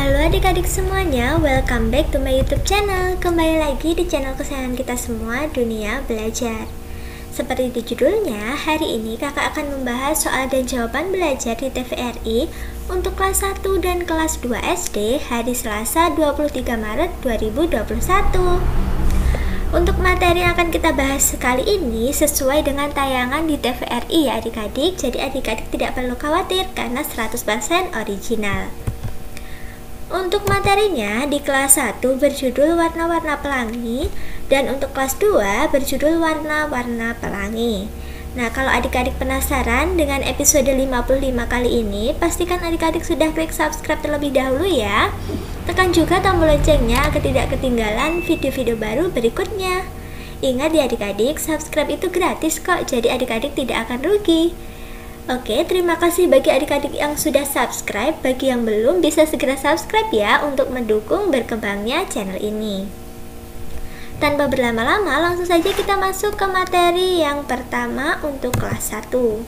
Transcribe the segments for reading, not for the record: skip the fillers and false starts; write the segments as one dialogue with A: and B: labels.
A: Halo adik-adik semuanya, welcome back to my YouTube channel. Kembali lagi di channel kesayangan kita semua, Dunia Belajar. Seperti di judulnya, hari ini kakak akan membahas soal dan jawaban belajar di TVRI untuk kelas 1 dan kelas 2 SD hari Selasa 23 Maret 2021. Untuk materi yang akan kita bahas kali ini sesuai dengan tayangan di TVRI ya adik-adik. Jadi adik-adik tidak perlu khawatir karena 100% original. Untuk materinya di kelas 1 berjudul warna-warna pelangi dan untuk kelas 2 berjudul warna-warna pelangi. Nah, kalau adik-adik penasaran dengan episode 55 kali ini, pastikan adik-adik sudah klik subscribe terlebih dahulu ya. Tekan juga tombol loncengnya agar tidak ketinggalan video-video baru berikutnya. Ingat ya adik-adik, subscribe itu gratis kok, jadi adik-adik tidak akan rugi. Oke, terima kasih bagi adik-adik yang sudah subscribe. Bagi yang belum, bisa segera subscribe ya untuk mendukung berkembangnya channel ini. Tanpa berlama-lama, langsung saja kita masuk ke materi yang pertama untuk kelas 1.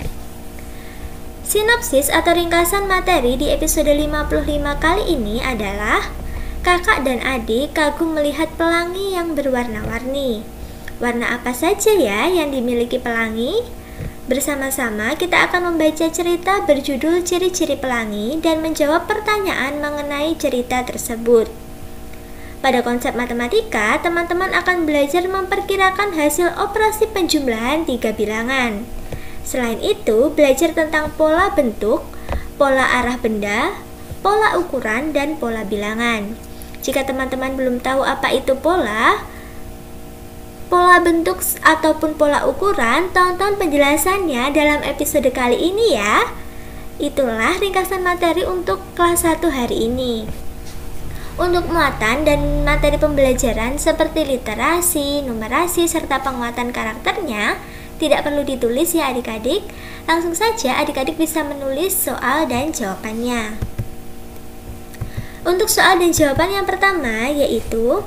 A: Sinopsis atau ringkasan materi di episode 55 kali ini adalah kakak dan adik kagum melihat pelangi yang berwarna-warni. Warna apa saja ya yang dimiliki pelangi? Bersama-sama kita akan membaca cerita berjudul Ciri-ciri Pelangi dan menjawab pertanyaan mengenai cerita tersebut. Pada konsep matematika, teman-teman akan belajar memperkirakan hasil operasi penjumlahan 3 bilangan. Selain itu, belajar tentang pola bentuk, pola arah benda, pola ukuran, dan pola bilangan. Jika teman-teman belum tahu apa itu pola bentuk ataupun pola ukuran, tonton penjelasannya dalam episode kali ini ya. Itulah ringkasan materi untuk kelas 1 hari ini. Untuk muatan dan materi pembelajaran seperti literasi, numerasi, serta penguatan karakternya tidak perlu ditulis ya adik-adik. Langsung saja adik-adik bisa menulis soal dan jawabannya. Untuk soal dan jawaban yang pertama yaitu,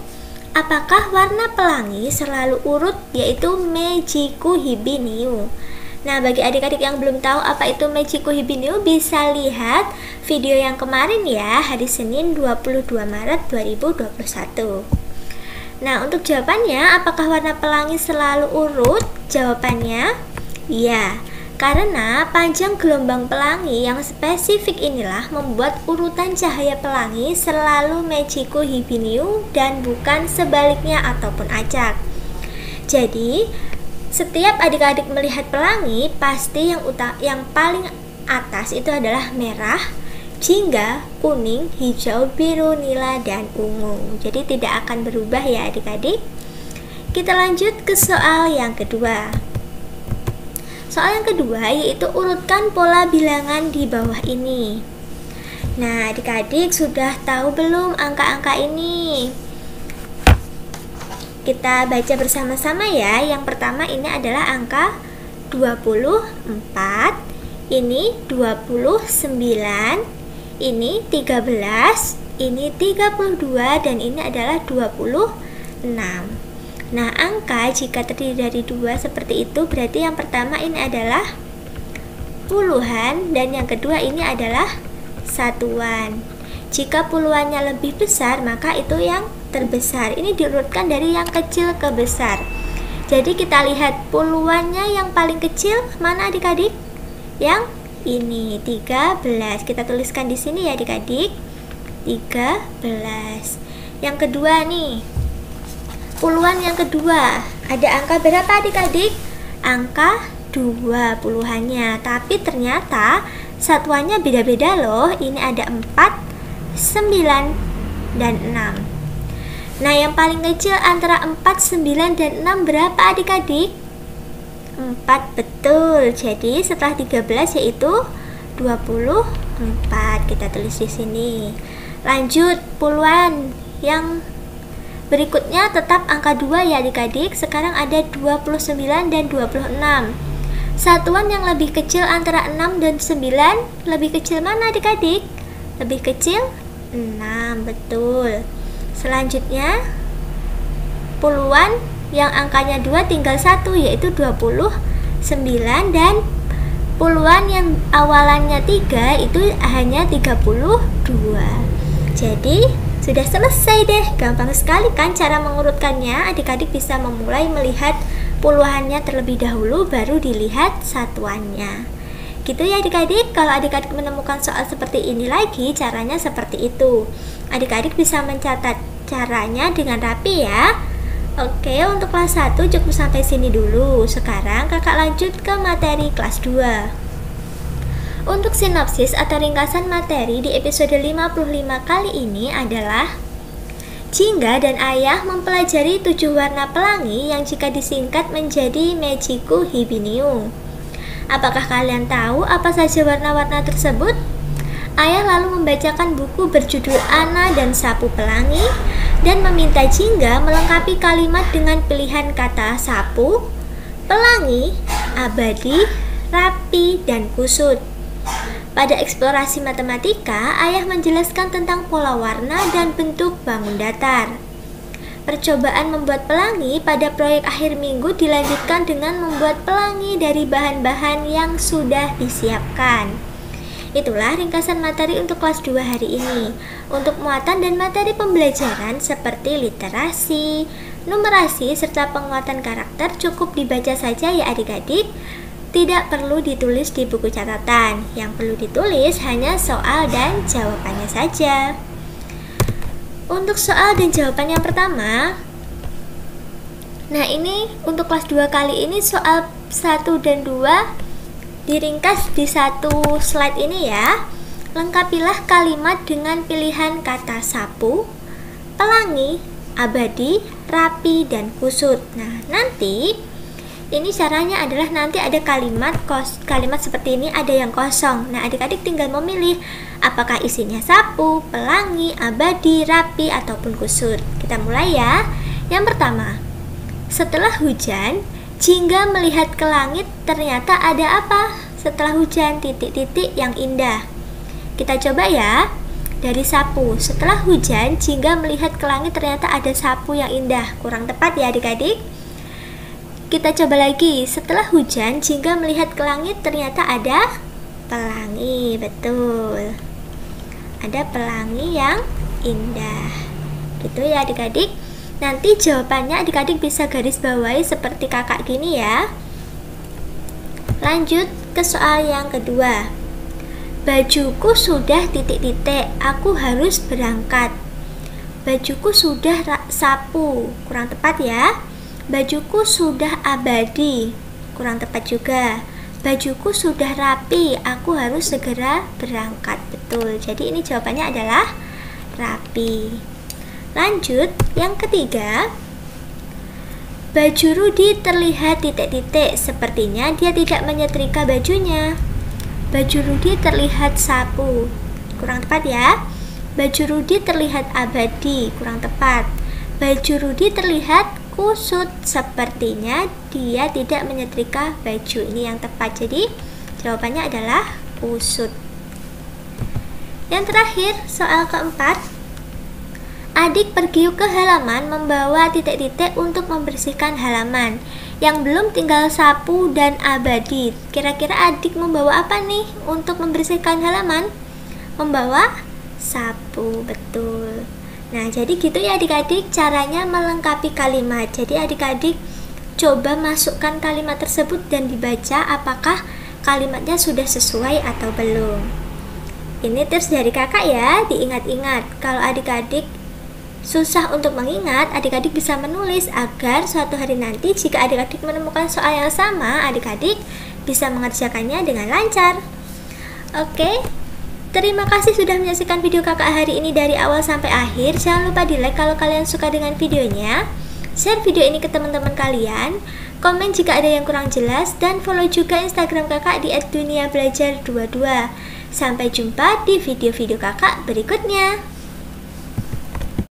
A: apakah warna pelangi selalu urut, yaitu Meijiku Hibiniu. Nah, bagi adik-adik yang belum tahu apa itu Meijiku Hibiniu, bisa lihat video yang kemarin ya, hari Senin 22 Maret 2021. Nah, untuk jawabannya, apakah warna pelangi selalu urut? Jawabannya, iya. Karena panjang gelombang pelangi yang spesifik inilah membuat urutan cahaya pelangi selalu Meijiku Hibiniu dan bukan sebaliknya ataupun acak. Jadi, setiap adik-adik melihat pelangi, pasti yang paling atas itu adalah merah, jingga, kuning, hijau, biru, nila, dan ungu. Jadi tidak akan berubah ya adik-adik. Kita lanjut ke soal yang kedua. Soal yang kedua yaitu urutkan pola bilangan di bawah ini. Nah, adik-adik sudah tahu belum angka-angka ini? Kita baca bersama-sama ya. Yang pertama ini adalah angka 24, ini 29, ini 13, ini 32, dan ini adalah 26. Nah, angka jika terdiri dari 2 seperti itu, berarti yang pertama ini adalah puluhan dan yang kedua ini adalah satuan. Jika puluhannya lebih besar, maka itu yang terbesar. Ini diurutkan dari yang kecil ke besar. Jadi kita lihat puluhannya yang paling kecil mana adik-adik? Yang ini 13. Kita tuliskan di sini ya adik-adik. 13. Yang kedua nih, puluhan yang kedua, ada angka berapa adik-adik? Angka 2 puluhannya, tapi ternyata satuannya beda-beda loh. Ini ada 4, 9, dan 6. Nah, yang paling kecil antara 4, 9, dan 6 berapa adik-adik? 4, betul. Jadi setelah 13 yaitu 24. Kita tulis di sini. Lanjut, puluhan yang berikutnya tetap angka 2 ya adik-adik. Sekarang ada 29 dan 26. Satuan yang lebih kecil antara 6 dan 9, lebih kecil mana adik-adik? Lebih kecil 6, betul. Selanjutnya puluhan yang angkanya 2 tinggal 1 yaitu 29, dan puluhan yang awalannya 3 itu hanya 32. Jadi sudah selesai deh, gampang sekali kan cara mengurutkannya. Adik-adik bisa memulai melihat puluhannya terlebih dahulu, baru dilihat satuannya. Gitu ya adik-adik. Kalau adik-adik menemukan soal seperti ini lagi, caranya seperti itu. Adik-adik bisa mencatat caranya dengan rapi ya. Oke, untuk kelas 1 cukup sampai sini dulu. Sekarang kakak lanjut ke materi kelas 2. Untuk sinopsis atau ringkasan materi di episode 55 kali ini adalah Jingga dan Ayah mempelajari 7 warna pelangi yang jika disingkat menjadi Magiku Hibinium. Apakah kalian tahu apa saja warna-warna tersebut? Ayah lalu membacakan buku berjudul Ana dan Sapu Pelangi dan meminta Jingga melengkapi kalimat dengan pilihan kata sapu, pelangi, abadi, rapi, dan kusut. Pada eksplorasi matematika, Ayah menjelaskan tentang pola warna dan bentuk bangun datar. Percobaan membuat pelangi pada proyek akhir minggu dilanjutkan dengan membuat pelangi dari bahan-bahan yang sudah disiapkan. Itulah ringkasan materi untuk kelas 2 hari ini. Untuk muatan dan materi pembelajaran seperti literasi, numerasi, serta penguatan karakter cukup dibaca saja ya adik-adik. Tidak perlu ditulis di buku catatan. Yang perlu ditulis hanya soal dan jawabannya saja. Untuk soal dan jawaban yang pertama, nah ini untuk kelas 2 kali ini soal 1 dan 2 diringkas di satu slide ini ya. Lengkapilah kalimat dengan pilihan kata sapu, pelangi, abadi, rapi, dan kusut. Nah, nanti ini caranya adalah nanti ada kalimat seperti ini, ada yang kosong. Nah, adik-adik tinggal memilih apakah isinya sapu, pelangi, abadi, rapi, ataupun kusut. Kita mulai ya. Yang pertama, setelah hujan, Jingga melihat ke langit, ternyata ada apa? Setelah hujan, titik-titik yang indah. Kita coba ya. Dari sapu, setelah hujan, Jingga melihat ke langit, ternyata ada sapu yang indah. Kurang tepat ya adik-adik. Kita coba lagi. Setelah hujan, Jingga melihat ke langit, ternyata ada pelangi. Betul. Ada pelangi yang indah. Gitu ya adik-adik. Nanti jawabannya adik-adik bisa garis bawahi seperti kakak gini ya. Lanjut ke soal yang kedua. Bajuku sudah titik-titik, aku harus berangkat. Bajuku sudah sapu. Kurang tepat ya. Bajuku sudah abadi. Kurang tepat juga. Bajuku sudah rapi, aku harus segera berangkat. Betul. Jadi ini jawabannya adalah rapi. Lanjut, yang ketiga. Baju Rudi terlihat titik-titik, sepertinya dia tidak menyetrika bajunya. Baju Rudi terlihat sapu. Kurang tepat ya. Baju Rudi terlihat abadi. Kurang tepat. Baju Rudi terlihat kusut, sepertinya dia tidak menyetrika baju. Ini yang tepat. Jadi jawabannya adalah kusut. Yang terakhir, soal keempat. Adik pergi ke halaman membawa titik-titik untuk membersihkan halaman. Yang belum tinggal sapu dan abadi. Kira-kira adik membawa apa nih untuk membersihkan halaman? Membawa sapu, betul. Nah, jadi gitu ya adik-adik caranya melengkapi kalimat. Jadi adik-adik coba masukkan kalimat tersebut dan dibaca apakah kalimatnya sudah sesuai atau belum. Ini tips dari kakak ya, diingat-ingat. Kalau adik-adik susah untuk mengingat, adik-adik bisa menulis agar suatu hari nanti jika adik-adik menemukan soal yang sama, adik-adik bisa mengerjakannya dengan lancar. Oke. Terima kasih sudah menyaksikan video kakak hari ini dari awal sampai akhir. Jangan lupa di like kalau kalian suka dengan videonya. Share video ini ke teman-teman kalian. Komen jika ada yang kurang jelas. Dan follow juga Instagram kakak di @duniabelajar22. Sampai jumpa di video-video kakak berikutnya.